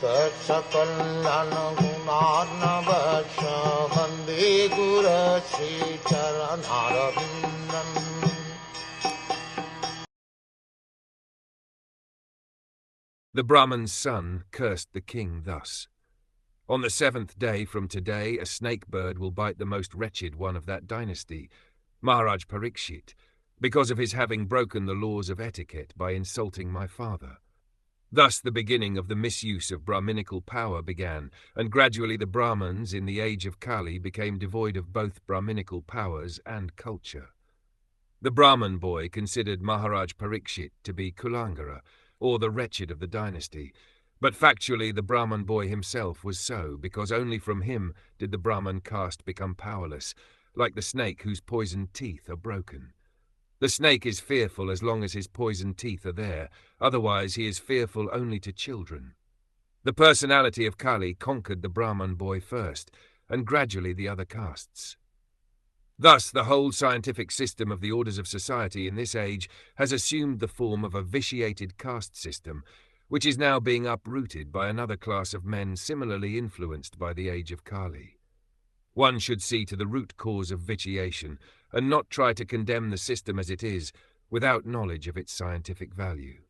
Sakal Gunarnavasha Vande Guru Sri Charanaravindan. The Brahman's son cursed the king thus. On the 7th day from today, a snake bird will bite the most wretched one of that dynasty, Maharaj Parikshit, because of his having broken the laws of etiquette by insulting my father. Thus the beginning of the misuse of Brahminical power began, and gradually the Brahmins in the age of Kali became devoid of both Brahminical powers and culture. The Brahman boy considered Maharaj Parikshit to be Kulangara, or the wretched of the dynasty, but factually the Brahman boy himself was so, because only from him did the Brahman caste become powerless, like the snake whose poisoned teeth are broken. The snake is fearful as long as his poisoned teeth are there, otherwise he is fearful only to children. The personality of Kali conquered the Brahman boy first, and gradually the other castes. Thus the whole scientific system of the orders of society in this age has assumed the form of a vitiated caste system, which is now being uprooted by another class of men similarly influenced by the age of Kali. One should see to the root cause of vitiation, and not try to condemn the system as it is, without knowledge of its scientific value.